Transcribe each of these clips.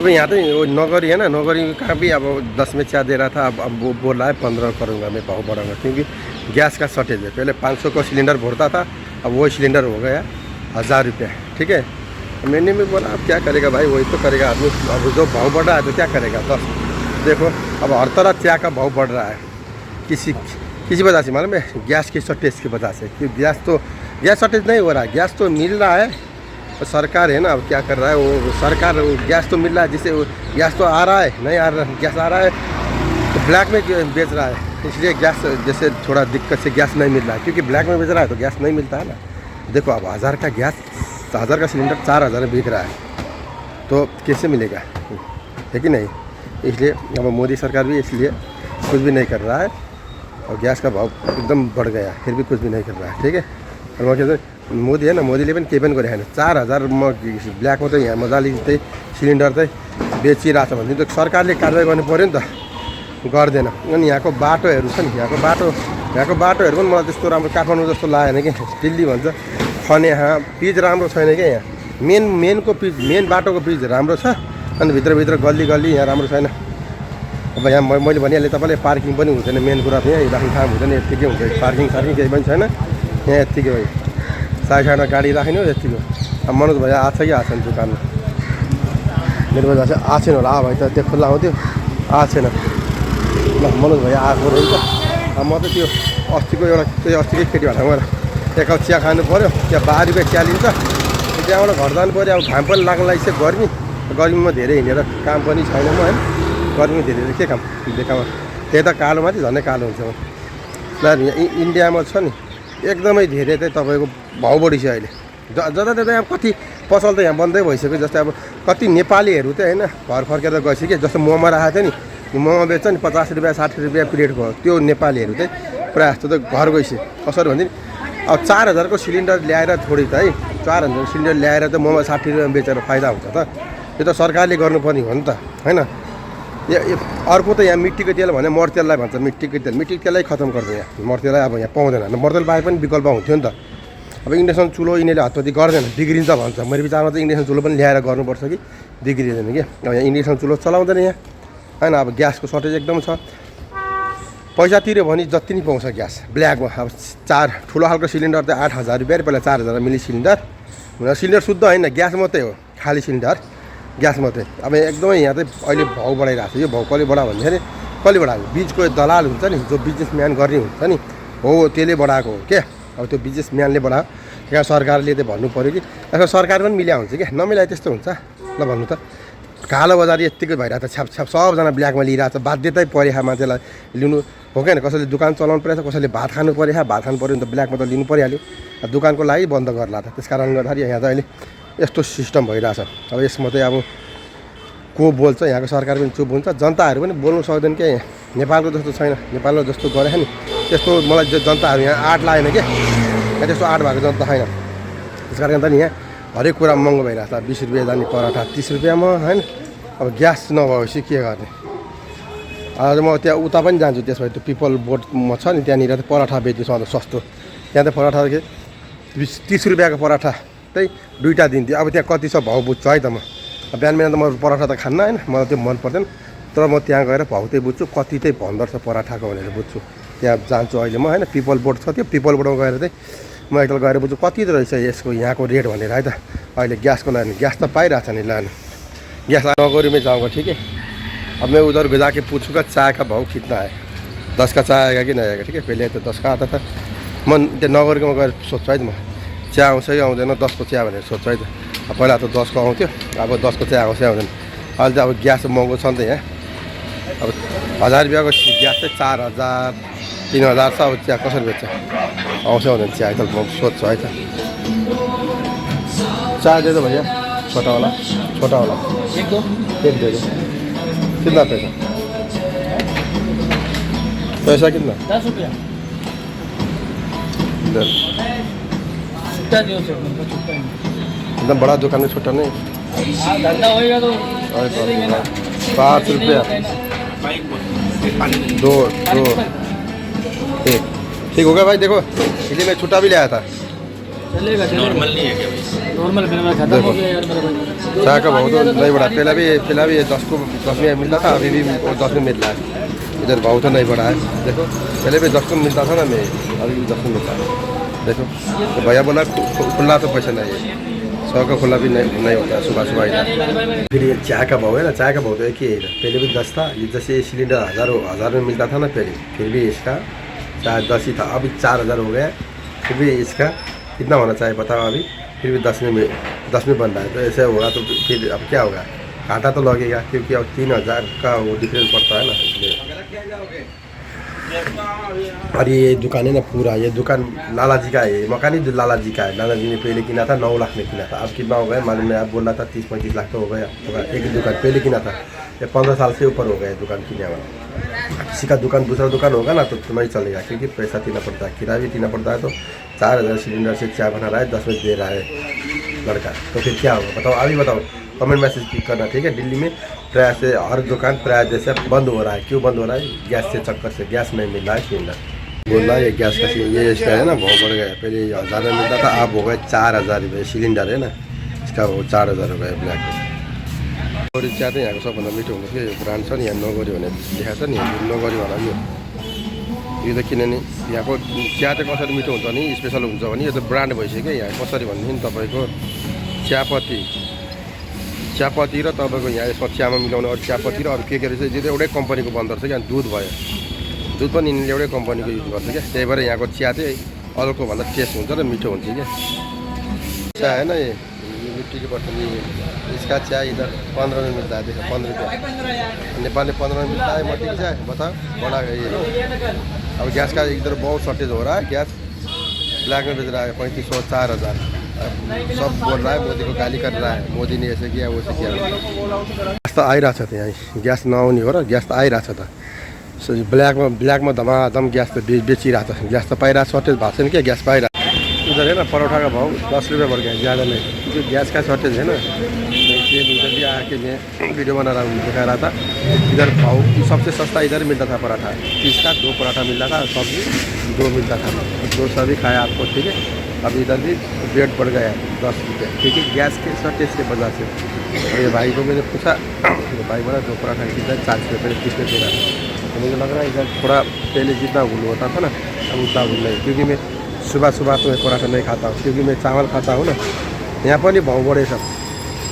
अब यहाँ तो वो नगरी है ना, नगरी का भी अब 10 में चाय दे रहा था, अब वो बोल रहा है 15 करूँगा मैं, भाव बढ़ाऊंगा, क्योंकि गैस का शॉर्टेज है। पहले 500 का सिलेंडर भरता था, अब वही सिलेंडर हो गया 1000 रुपये। ठीक है, मैंने भी बोला अब क्या करेगा भाई, वही तो करेगा आदमी। अब जो भाव बढ़ रहा है तो क्या करेगा। तो देखो अब हर तरह चाय का भाव बढ़ रहा है, किसी वजह से, मालूम है, गैस की शॉर्टेज की वजह से। क्योंकि गैस शॉर्टेज नहीं हो रहा है, गैस तो मिल रहा है। तो सरकार है ना, अब क्या कर रहा है वो सरकार, गैस तो मिल रहा है, जिससे गैस तो आ रहा है, नहीं आ रहा गैस आ रहा है तो ब्लैक में बेच रहा है, इसलिए गैस जैसे थोड़ा दिक्कत से गैस नहीं मिल रहा है, क्योंकि ब्लैक में बेच रहा है तो गैस नहीं मिलता है ना। देखो अब 1000 का गैस, 1000 का सिलेंडर 4000 में बिक रहा है, तो कैसे मिलेगा, है कि नहीं। इसलिए अब मोदी सरकार भी इसलिए कुछ भी नहीं कर रहा है, और गैस का भाव एकदम बढ़ गया, फिर भी कुछ भी नहीं कर रहा है। ठीक है, और म के मोदी है ना, मोदीले पनि केही पनि गरेको छैन। 4000 म ब्ल्याकमा त यहाँ मजाले चाहिँ सिलिन्डर चाहिँ बेचिरहेको छ भने त सरकारले कारवाही गर्नु पऱ्यो नि त, गर्दैन। अनि यहाँको बाटोहरू छ नि, यहाँको बाटोहरू पनि मलाई त्यस्तो राम्रो काठमाडौँ जस्तो लागेन कि। दिल्ली भन्छ खनेहा पिच राम्रो छैन क्या, यहाँ मेनको पिच, मेन बाटोको पिच राम्रो छ, अनि भित्र गल्ली यहाँ राम्रो छैन। अब यहाँ मैले भनिहालेँ तपाईँले, पार्किङ पनि हुँदैन, मेन कुरा त यहाँ राख्ने ठाउँ हुँदैन, यत्तिकै हुन्छ, पार्किङ केही पनि छैन यहाँ, यत्तिकै हो। साइडमा गाडी राख्ने हो, यत्तिको। अब मनोज भाइ आएको छ कि आएको छैन दोकानमा, मेरो बजार चाहिँ आएको छैन होला। भाइ त त्यो खुल्ला आउँथ्यो, आएको छैन ल। मनोज भाइ आएको रहेछ। अब म त त्यो अस्तिकै केटीहरूलाई गएर एक कप चिया खानु पऱ्यो, त्यहाँ 12 रुपियाँ चिया लिन्छ, त्यहाँबाट घर जानु पऱ्यो। अब घाम पनि लाग्न लागिसक्यो, गर्मीमा धेरै हिँडेर काम पनि छैन म, होइन। गर्मी धेरै के काम देखामा, त्यही त कालोमा चाहिँ झन्डै कालो हुन्छ म। ल यहाँ इन्डियामा छ नि, एकदमै धेरै चाहिँ तपाईँको भाउ बढी छ अहिले। जताततै अब कति पसल त यहाँ बन्दै भइसक्यो। जस्तै अब कति नेपालीहरू चाहिँ होइन घर फर्केर गइसक्यो। जस्तो मोमो राखेको थियो नि, मोमो बेच्छ नि 50 रुपियाँ 60 रुपियाँ प्लेटको, त्यो नेपालीहरू चाहिँ प्रायः जस्तो त घर गइसक्यो। कसरी भन्दै अब 4000 को सिलिन्डर ल्याएर थोरै त है, 4000 सिलिन्डर ल्याएर त मोमो 60 रुपियाँ बेचेर फाइदा हुन्छ त। यो त सरकारले गर्नुपर्ने हो नि त, होइन। अर्को त यहाँ मिट्टीको तेल भने मर्तेललाई भन्छ, मिट्टीको तेललाई खतम गर्दैन यहाँ, मर्तेललाई अब यहाँ पाउँदैन। मर्तेल पाए पनि विकल्प हुन्थ्यो नि त। अब इन्डक्सन चुलो यिनीहरूले हतपत्ती गर्दैन, बिग्रिन्छ भन्छ। मेरो विचारमा चाहिँ इन्डक्सन चुलो पनि ल्याएर गर्नुपर्छ कि बिग्रिँदैन कि। अब यहाँ इन्डक्सन चुलो चलाउँदैन यहाँ, होइन। अब ग्यासको सर्टेज एकदम छ, पैसा तिर्यो भने जति नै पाउँछ ग्यास ब्ल्याकमा। अब ठुलो खालको सिलिन्डर त 8000 रुपियाँ, पहिला 4000 मिली सिलिन्डर शुद्ध होइन, ग्यास मात्रै हो, खाली सिलिन्डर ग्यास मात्रै। अब एकदमै यहाँ चाहिँ अहिले भाउ बढाइरहेको छ। यो भाउ कसले बढायो भन्दाखेरि, कसले बढाएको, बिचको दलाल हुन्छ नि, जो बिजनेसम्यान गर्ने हुन्छ नि, हो त्यसले बढाएको हो क्या। अब त्यो बिजनेसम्यानले बढायो, यहाँ सरकारले त भन्नु पऱ्यो कि। यसमा सरकार पनि मिल्या हुन्छ क्या, नमिलाए त्यस्तो हुन्छ ल भन्नु त। कालो बजार यत्तिकै भइरहेको छ, छ्याप सबजना ब्ल्याकमा लिइरहेको छ। बाध्यतै परेको मान्छेलाई लिनु हो क्या, कसैले दुकान चलाउनु परेछ, कसैले भात खानु पऱ्यो, भात खानु पऱ्यो भने त ब्ल्याकमा त लिनु परिहाल्यो। दुकानको लागि बन्द गर्ला त, त्यस कारणले गर्दाखेरि यहाँ चाहिँ अहिले यस्तो सिस्टम भइरहेछ। अब यसमा चाहिँ अब को बोल्छ, यहाँको सरकार पनि चुप हुन्छ, जनताहरू पनि बोल्नु सक्दैन क्या। यहाँ नेपालको जस्तो छैन, नेपालमा जस्तो गरेको नि त्यस्तो मलाई जनताहरू यहाँ आँट लागेन क्या, यहाँ त्यस्तो आँट भएको जनता छैन। त्यस कारण त नि यहाँ हरेक कुरा महँगो भइरहेछ। 20 रुपियाँ जाने पराठा 30 रुपियाँमा, होइन। अब ग्यास नभएपछि के गर्ने। आज म त्यहाँ उता पनि जान्छु, त्यसमा त्यो पिपल बोटमा छ नि, त्यहाँनिर त पराठा बेच्छु सस्तो। त्यहाँ त पराठा के 30 रुपियाँको पराठा चाहिँ 2टा दिन्थ्यो। अब त्यहाँ कति छ भाउ बुझ्छु है त म। बिहान त म पराठा त खान्न, होइन, मलाई त्यो मन पर्दैन। तर म त्यहाँ गएर भाउ चाहिँ बुझ्छु, कति चाहिँ भन्दो रहेछ पराठाको भनेर बुझ्छु। त्यहाँ जान्छु अहिले म, होइन। पिपल बोट छ, त्यो पिपल बोटमा गएर चाहिँ म एकताल गएर बुझ्छु कति त रहेछ यसको यहाँको रेट भनेर है त। अहिले ग्यासको लाने, ग्यास त पाइरहेछ नि लानु, ग्यास नगरी में जाऊँगा, ठीक है। अब मैं उधर जाके पूछूंगा चाय का भाव कितना है, 10 का चाय आएगा कि नहीं आएगा, ठीक है। पहले तो 10 का आता था, मन त्यो नगरीमा गएर सोध्छु है त म, चिया आउँछ कि आउँदैन, 10 को चिया भनेर सोध्छु है त। पहिला त 10 को आउँथ्यो, अब 10 को चिया आउँछ कि आउँदैन। अहिले त अब ग्यास महँगो छ नि त यहाँ। अब 1000 रुपियाँको ग्यास चाहिँ 4000 3000 छ। अब चिया कसरी बेच्छ, आउँछ भनेर चिया त म सोध्छु है त। चाय दे दो भैया, छोटा वाला एक दे दो। कितना पैसा कितना? 10 रुपया। एकदम बड़ा दुकान में, छोटा नहीं। धंधा होएगा तो 5 रुपया 2 1 ठीक होगा भाई। देखो इसलिए मैं छुट्टा भी ले आया था, चलेगा नॉर्मल नहीं है क्या भाई? नॉर्मल मेरा खत्म हो गया यार मेरा भाई चाय का भाव तो नहीं बढ़ा, पहला भी 10 में मिलता था, अभी भी 10 में मिल रहा है। इधर भाव तो नहीं बढ़ा है, देखो पहले भी 10 में मिलता था ना, मैं अभी भी 10 में मिलता है। देखो तो भैया बोला खुला तो पैसा नहीं है, 100 का खुला भी नहीं होता है सुबह सुबह इधर। फिर ये चाय का भाव है ना, चाय का भाव तो एक ही है इधर, पहले भी 10 था, ये जैसे सिलेंडर 1000 में मिलता था ना पहले, फिर भी इसका चाहे 10 ही था, अभी 4000 हो गया। फिर भी इसका कितना होना चाहिए बताओ अभी, फिर भी 10 में बन रहा है। तो ऐसे होगा तो फिर अब क्या होगा, घाटा तो लगेगा, क्योंकि अब 3000 का वो डिफरेंस पड़ता है ना इसलिए। और ये दुकान है ना पूरा, ये दुकान लाला जी का है, ये मकान ही लाला जी का है। लाला जी ने पहले किना था 9 लाख में किना था, अब कितना हो गया मालूम नहीं, आप बोल रहा था 30-35 लाख तो हो गया होगा। एक ही दुकान पहले किना था, ये 15 साल से ऊपर हो गया दुकान किने वाला। किसी का दुकान दूसरा दुकान होगा ना तो नहीं चलेगा, क्योंकि पैसा देना पड़ता है, किराया भी देना पड़ता है। तो 4000 सिलेंडर से चाय बना रहा है, 10 में दे रहा है लड़का, तो फिर क्या होगा बताओ, अभी बताओ, कमेंट मैसेज करना ठीक है। दिल्ली में प्राय से हर दुकान प्राय जैसे बंद हो रहा है, क्यों बंद हो रहा है? गैस से चक्कर से, गैस नहीं मिल रहा है सिलेंडर। बोल रहा है ये गैस का ये इसका है ना भाव बढ़ गया, पहले 1000 में मिलता था, अब हो गया 4000 रुपये सिलेंडर है ना, इसका वो 4000 हो गया ब्ल्याक में। नगरी चिया चाहिँ यहाँको सबभन्दा मिठो हुन्छ कि यो ब्रान्ड छ नि, यहाँ नगरी भनेर लेखाएको छ नि, नगरी होला यो त किनभने यहाँको चिया चाहिँ कसरी मिठो हुन्छ नि, स्पेसल हुन्छ भने यो त ब्रान्ड भइसक्यो। यहाँ कसरी भनेदेखि तपाईँको चियापत्ती र तपाईँको यहाँ यसमा चियामा मिलाउने अरू चियापत्ती र अरू के रहेछ, यो त एउटै कम्पनीको बन्दो रहेछ क्या। दुध भयो, दुध पनि यिनीहरूले एउटै कम्पनीको युज गर्छ क्या, त्यही भएर यहाँको चिया चाहिँ अरूको भन्दा टेस्ट हुन्छ र मिठो हुन्छ क्या। चिया है ना ये मिट्टी के बर्तन, ये इसका चाय इधर 15 में मिलता है, देखो 15 रुपये, नेपाल में 15 में मिलता है मट्टी की चाय, बताओ बड़ा है ये। अब गैस का इधर बहुत शॉर्टेज हो रहा है, गैस ब्लैक में बेच रहा है 3500 4000। सब बोल रहा है मोदी को गाली कर रहा है, मोदी ने ऐसे किया वैसे किया। गैस तो आइरहेको छ त यहाँ, ग्यास नआउने हो र ग्यास त आइरहेको छ त, ब्ल्याकमा धमाधम ग्यास त बेचिरहेको छ, ग्यास त पाइरहेको, सर्टेज भएको छैन क्या, ग्यास पाइरहेको। इधर है ना परोठा का भाव 10 रुपये बढ़ गया, ज़्यादा नहीं, क्योंकि गैस का शॉर्टेज है ना। इसलिए इधर भी आके मैं वीडियो बना रहा हूँ, दिखा रहा था। इधर भाव सबसे सस्ता इधर मिलता था पराठा, 30 का 2 पराठा मिलता था, सब्जी 2 मिलता था, 2 सब्जी खाया आपको ठीक है। अब इधर भी रेट बढ़ गया 10 रुपये, क्योंकि गैस के शॉर्टेज के वजह से। और ये भाई को मैंने पूछा, तो भाई बोला 2 पराठा कितना 40 रुपये 30 रुपये दे रहा था। तो मुझे लग रहा है इधर थोड़ा पहले जितना भूल होता था ना, अब उतना भूल नहीं, क्योंकि मैं सुबह तो मैं पराठा नहीं खाता हूँ, क्योंकि मैं चावल खाता हूँ ना। यहाँ पनि भाव बढेछ,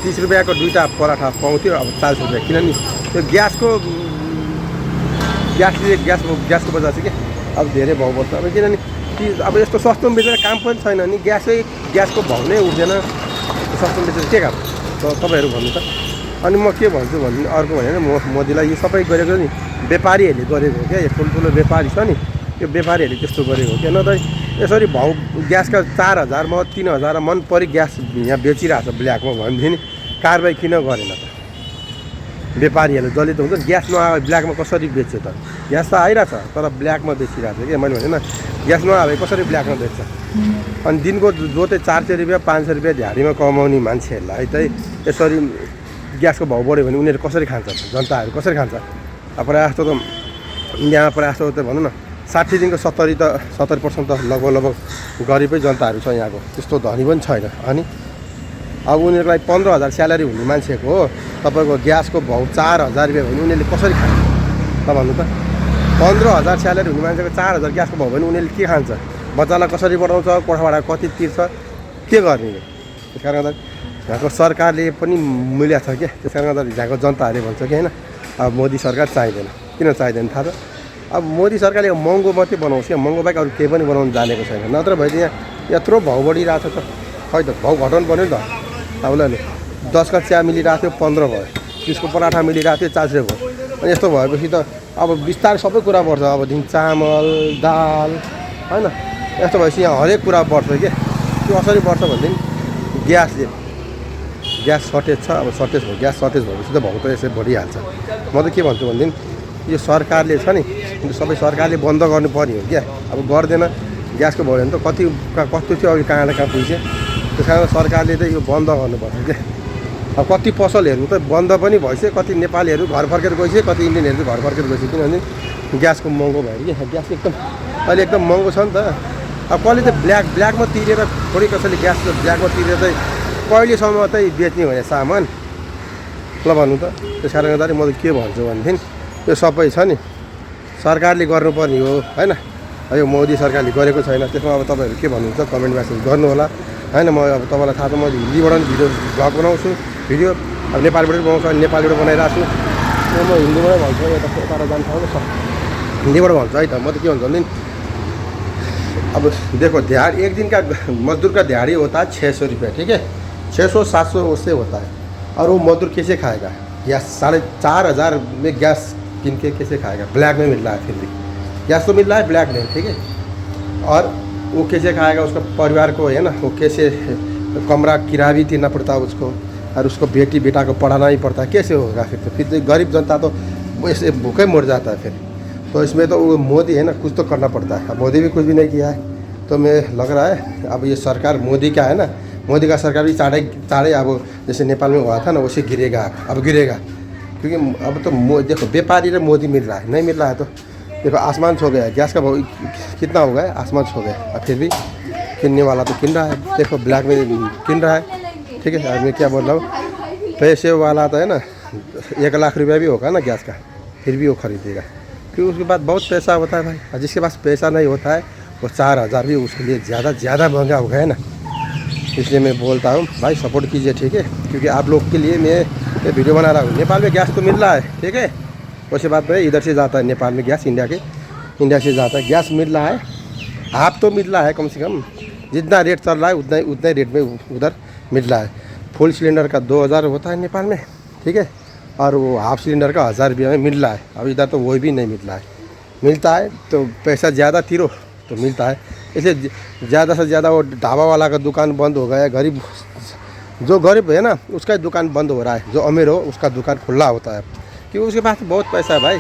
30 रुपियाँको 2टा पराठा पाउँथ्यो, अब 40 रुपियाँ, किनभने त्यो ग्यासको वजह से के अब धेरै भाव बढ्छ। अब किनभने अब यस्तो सस्तोमा बेचेर काम पनि छैन नि, ग्यासको भाउ नै उठ्दैन, सस्तोमा बेचेर के काम त तपाईँहरू भन्नु त। अनि म के भन्छु भने अर्को भनेर मोदीलाई यो सबै गरेको नि व्यापारीहरूले गरेको हो क्या, यो ठुल्ठुलो व्यापारी छ नि, यो व्यापारीहरूले त्यस्तो गरेको हो क्या। न त यसरी भाउ ग्यासका 4000 म 3000 मन परि ग्यास यहाँ बेचिरहेको छ ब्ल्याकमा भनेदेखि कारबाही किन गरेन त? व्यापारीहरूले जसले त हुन्छ ग्यास नआए ब्ल्याकमा कसरी बेच्छ त? ग्यास त आइरहेछ तर ब्ल्याकमा बेचिरहेको छ क्या। मैले भने ग्यास नआए कसरी ब्ल्याकमा बेच्छ? अनि दिनको जो चाहिँ 400 रुपियाँ 500 रुपियाँ दिहाडीमा कमाउने मान्छेहरूलाई चाहिँ यसरी ग्यासको भाउ बढ्यो भने उनीहरू कसरी खान्छ? जनताहरू कसरी खान्छ? अब प्रायः जस्तो त इन्डियामा प्रायः जस्तो त भनौँ न 60 देखिको 70% त लगभग गरिबै जनताहरू छ यहाँको, त्यस्तो धनी पनि छैन। अनि अब उनीहरूको लागि 15000 स्यालेरी हुने मान्छेको हो तपाईँको ग्यासको भाउ 4000 रुपियाँ भने उनीहरूले कसरी खान्छ त भन्नु त? 15000 स्यालेरी हुने मान्छेको 4000 ग्यासको भाउ भने उनीहरूले के खान्छ? बच्चालाई कसरी बढाउँछ? कोठाभाडा कति तिर्छ? के गर्ने? त्यस कारणले गर्दा यहाँको सरकारले पनि मिलेको छ क्या। त्यस कारणले गर्दा यहाँको जनताहरूले भन्छ कि होइन अब मोदी सरकार चाहिँदैन। किन चाहिँदैन थाहा छ? अब मोदी सरकारले महँगो मात्रै बनाउँछ क्या, महँगो बाहेक अरू केही पनि बनाउनु जानेको छैन। नत्र भए चाहिँ यहाँ यत्रो भाउ बढिरहेको छ त, खै त भाउ घटाउनु पऱ्यो नि त। अब ल 10 का चिया मिलिरहेको थियो 15 भयो, 30 को पराठा मिलिरहेको थियो 40 भयो। अनि यस्तो भएपछि त अब बिस्तारै सबै कुरा बढ्छ। अबदेखि चामल दाल होइन, यस्तो भएपछि यहाँ हरेक कुरा बढ्छ क्या। त्यो कसरी बढ्छ भनेदेखि ग्यास सर्टेज छ। अब ग्यास सर्टेज भएपछि त भाउ त यसै बढिहाल्छ। म त के भन्छु भनेदेखि यो सरकारले छ नि, सबै सरकारले बन्द गर्नु पर्ने हो क्या। अब गर्दैन ग्यासको भयो भने त कति थियो अघि कहाँ पुग्छ। त्यस कारण सरकारले चाहिँ यो बन्द गर्नुपर्छ क्या। अब कति पसलहरू त बन्द पनि भइसक्यो, कति नेपालीहरू घर फर्केर गइसक्यो, कति इन्डियनहरू घर फर्केर गइसक्यो। किनभने ग्यासको महँगो भयो कि ग्यास अहिले एकदम महँगो छ नि त। अब कसले त ब्ल्याकमा तिरेर थोरै कसैले ग्यास ब्ल्याकमा तिरेर चाहिँ कहिलेसम्म चाहिँ बेच्ने भने सामान ल भन्नु त। त्यस कारणले गर्दाखेरि म के भन्छु भनेदेखि यो सबै छ नि सरकारले गर्नुपर्ने हो होइन। यो मोदी सरकारले गरेको छैन, त्यसमा अब तपाईँहरू के भन्नुहुन्छ कमेन्ट म्यासेज गर्नु होला होइन। म अब तपाईँलाई थाहा छ म हिन्दीबाट पनि भिडियो भ्लग बनाउँछु, भिडियो अब नेपालीबाट पनि बनाउँछु, अनि नेपालीबाट बनाइरहेको छु। म हिन्दीबाटै भन्छु, यता जानु ठाउँमा हिन्दीबाट भन्छु है त। म त के भन्छु भने अब देखो दिहाड़ी एक दिन का मजदूर का दिहाड़ी होता है 600 रुपये, ठीक है 600-700 उससे होता है। और वो मजदूर कैसे खाएगा? या 4,500 में गैस किन के कैसे खाएगा? ब्लैक में मिल रहा है, फिर भी गैस तो मिल रहा है ब्लैक में, ठीक है। और वो कैसे खाएगा? उसका परिवार को है ना, वो कैसे कमरा किराया भी देना पड़ता है उसको, और उसको बेटी बेटा को पढ़ाना ही पड़ता है, कैसे होगा? फिर तो गरीब जनता तो वैसे भूखे मर जाता है फिर। तो इसमें तो वो मोदी है ना, कुछ तो करना पड़ता है। अब मोदी भी कुछ भी नहीं किया है, तो मैं लग रहा है अब ये सरकार मोदी का है ना, मोदी का सरकार भी चाड़े अब जैसे नेपाल में हुआ था ना वैसे गिरेगा, अब गिरेगा। क्योंकि अब तो देखो व्यापारी रे मोदी मिल रहा है, नहीं मिल रहा है तो देखो आसमान छो गया। गैस का भाव कितना हो गया? आसमान छो गया। अब फिर भी किनने वाला तो किन रहा है, देखो ब्लैक में किन रहा है, ठीक है। मैं क्या बोल रहा हूँ, पैसे वाला तो है ना 1 लाख रुपया भी होगा ना गैस का, फिर भी वो खरीदेगा, क्योंकि उसके बाद बहुत पैसा होता है भाई। और जिसके पास पैसा नहीं होता है वो 4,000 भी उसके लिए ज़्यादा महंगा हो गया है ना। इसलिए मैं बोलता हूँ भाई सपोर्ट कीजिए, ठीक है। क्योंकि आप लोग के लिए मैं वीडियो बना रहा हूँ। नेपाल में गैस तो मिल रहा है, ठीक है, वैसे बात नहीं, इधर से जाता है नेपाल में गैस, इंडिया से जाता है गैस, मिल रहा है। आप तो मिल रहा है कम से कम, जितना रेट चल रहा है उतना रेट में उधर मिल रहा है। फुल सिलेंडर का 2,000 होता है नेपाल में, ठीक है, और वो हाफ सिलेंडर का 1,000 रुपये में मिल रहा है। अब इधर तो वो भी नहीं मिल रहा है, मिलता है तो पैसा ज़्यादा तीरो तो मिलता है। इसलिए ज़्यादा से ज़्यादा वो ढाबा वाला का दुकान बंद हो गया है, गरीब जो गरीब है ना उसका दुकान बंद हो रहा है, जो अमीर हो उसका दुकान खुला होता है, क्योंकि उसके पास बहुत पैसा है भाई,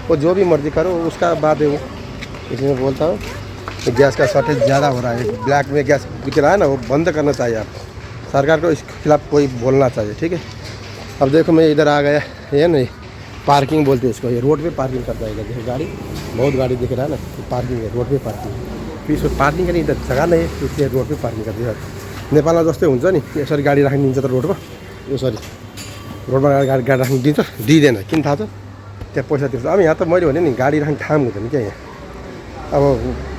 वो जो भी मर्जी करो उसका बात है वो। इसलिए मैं बोलता हूँ कि गैस का शॉर्टेज ज़्यादा हो रहा है, ब्लैक में गैस बिक रहा है ना, वो बंद करना चाहिए। आप सरकार को इसके खिलाफ कोई बोलना चाहिए, ठीक है। अब देखो मैं इधर आ गया, ये नहीं पार्किंग बोलते हैं इसको, ये रोड पे पार्किंग करता है इधर। देखो गाड़ी, बहुत गाड़ी दिख रहा है ना, पार्किंग है, रोड पे पार्किंग। फिर इसको पार्किंग करने इधर जग्गा नहीं है, इसलिए रोड पे पार्किंग करते हैं। नेपालमा जस्तै हुन्छ नि, यसरी गाडी राख्न दिन्छ त रोडमा, यसरी रोडमा गाडी राख्न दिन्छ, दिँदैन, किन थाहा छ? त्यहाँ पैसा तिर्छ। अब यहाँ त मैले भने नि गाडी राख्ने ठाउँ हुँदैन क्या यहाँ। अब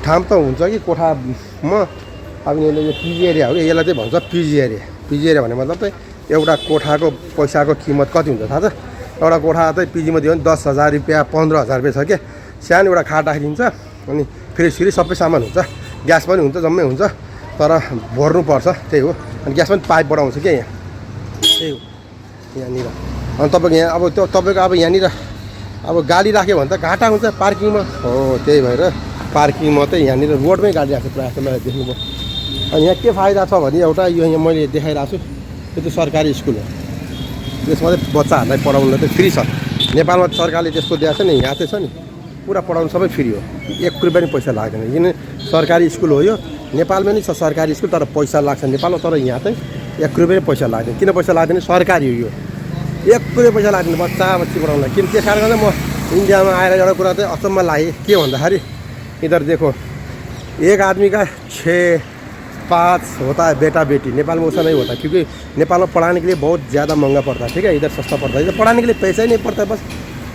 ठाउँ त हुन्छ कि कोठामा, अब यसले यो पिजी एरिया हो कि, यसलाई चाहिँ भन्छ पिजी एरिया। पिजी एरिया भन्ने मतलब चाहिँ एउटा कोठाको पैसाको कीमत कति हुन्छ थाहा छ? एउटा कोठा चाहिँ पिजीमा दियो भने 10,000 रुपियाँ 15,000 रुपियाँ छ क्या। सानो एउटा खाट राखिदिन्छ, अनि फ्रिज सबै सामान हुन्छ, ग्यास पनि हुन्छ, जम्मै हुन्छ, तर भर्नुपर्छ, त्यही हो। अनि ग्यास पनि पाइपबाट आउँछ क्या यहाँ, त्यही हो यहाँनिर। अनि तपाईँको यहाँ अब त्यो तपाईँको अब यहाँनिर अब गाडी राख्यो भने त घाटा हुन्छ पार्किङमा, हो त्यही भएर पार्किङमा चाहिँ यहाँनिर रोडमै गाडी राख्छ प्रायः जस्तो मलाई देख्नुभयो। अनि यहाँ के फाइदा छ भने एउटा यो यहाँ मैले देखाइरहेको छु, यो चाहिँ सरकारी स्कुल हो, त्यसमा चाहिँ बच्चाहरूलाई पढाउनु चाहिँ फ्री छ। नेपालमा सरकारले त्यस्तो दिएको छ नि, यहाँ चाहिँ छ नि पुरा पढाउनु सबै फ्री हो, 1 रुपियाँ पनि पैसा लाग्दैन। किन सरकारी स्कुल हो यो, नेपालमा नि छ सरकारी स्कुल, तर पैसा लाग्छ नेपालमा, तर यहाँ चाहिँ 1 रुपियाँ पनि पैसा लाग्दैन। किन पैसा लाग्दैन? सरकारी हो यो, 1 रुपियाँ पैसा लाग्दैन बच्ची पढाउनलाई। किन त्यस कारणले म इन्डियामा आएर एउटा कुरा चाहिँ अचम्म लागेँ, के भन्दाखेरि इधर देखो एक आदमी का 6-5 होता है बेटा बेटी। नेपाल में वैसा नहीं होता, क्योंकि नेपाल में पढ़ाने के लिए बहुत ज़्यादा महंगा पड़ता है, ठीक है, इधर सस्ता पड़ता है। इधर पढ़ाने के लिए पैसा ही नहीं पड़ता है बस,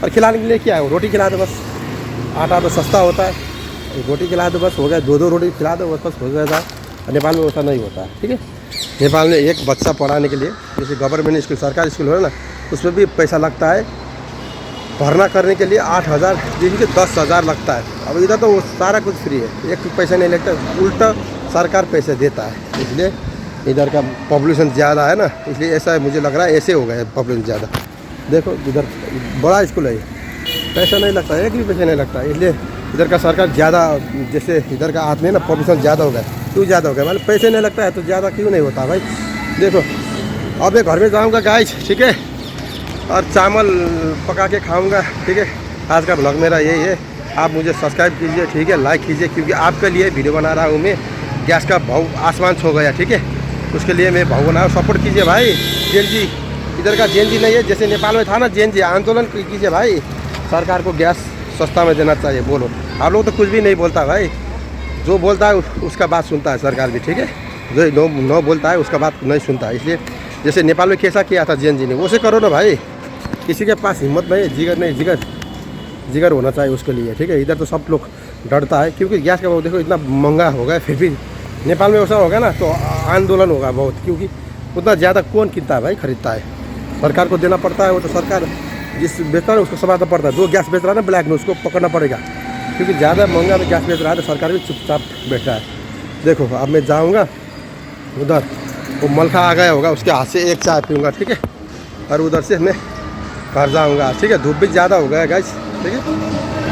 और खिलाने के लिए क्या है, रोटी खिला दो बस, आटा तो सस्ता होता है, रोटी खिला दो बस, हो गया, 2-2 रोटी खिला दो बस हो जाता है। नेपाल में वैसा नहीं होता है, ठीक है। नेपाल में एक बच्चा पढ़ाने के लिए, जैसे गवर्नमेंट स्कूल सरकारी स्कूल हो ना, उसमें भी पैसा लगता है, भरना करने के लिए 8,000 जिसके 10,000 लगता है। अब इधर तो वो सारा कुछ फ्री है, एक पैसा नहीं लगता, उल्टा सरकार पैसे देता है। इसलिए इधर का पॉपुलेशन ज़्यादा है ना, इसलिए ऐसा मुझे लग रहा है, ऐसे हो गया है पॉपुलेशन ज़्यादा। देखो इधर बड़ा स्कूल है, पैसा नहीं लगता, एक भी पैसा नहीं लगता, इसलिए इधर का सरकार ज़्यादा, जैसे इधर का आदमी है ना पॉपुलेशन ज़्यादा हो गया, क्यों ज़्यादा हो गया, मतलब पैसे नहीं लगता है तो ज़्यादा क्यों नहीं होता भाई। देखो अब मैं घर में जाऊँगा गाइस, ठीक है, और चावल पका के खाऊंगा, ठीक है। आज का ब्लॉग मेरा यही है, आप मुझे सब्सक्राइब कीजिए, ठीक है, लाइक कीजिए, क्योंकि आपके लिए वीडियो बना रहा हूँ मैं। गैस का भाव आसमान छू गया, ठीक है, उसके लिए मैं भाव बना, सपोर्ट कीजिए भाई। जेएनजी इधर का जेएनजी नहीं है, जैसे नेपाल में था ना जेएनजी, आंदोलन कीजिए भाई, सरकार को गैस सस्ता में देना चाहिए। बोलो, आप लोग तो कुछ भी नहीं बोलता भाई, जो बोलता है उसका बात सुनता है सरकार भी, ठीक है। जो नो नो बोलता है उसका बात नहीं सुनता है। इसलिए जैसे नेपाल में कैसा किया था जेएनजी ने, वैसे करो ना भाई। किसी के पास हिम्मत नहीं, जिगर नहीं, जिगर होना चाहिए उसके लिए, ठीक है। इधर तो सब लोग डरता है क्योंकि गैस का भाव देखो इतना महंगा हो गया, फिर भी नेपाल में वैसा होगा ना तो आंदोलन होगा बहुत, क्योंकि उतना ज़्यादा कौन किनता है भाई, खरीदता है। सरकार को देना पड़ता है, वो तो सरकार जिस बेचता है उसको समातना पड़ता है। जो गैस बेच रहा है ना ब्लैक में, उसको पकड़ना पड़ेगा, क्योंकि ज़्यादा महंगा में गैस बेच रहा है तो सरकार भी चुपचाप बैठ रहा है। देखो अब मैं जाऊँगा उधर, वो मलखा आ गया होगा, उसके हाथ से एक चाय पीऊँगा, ठीक है। और उधर से मैं घर जाऊँगा, ठीक है। धूप भी ज़्यादा हो गया गाइस, ठीक है।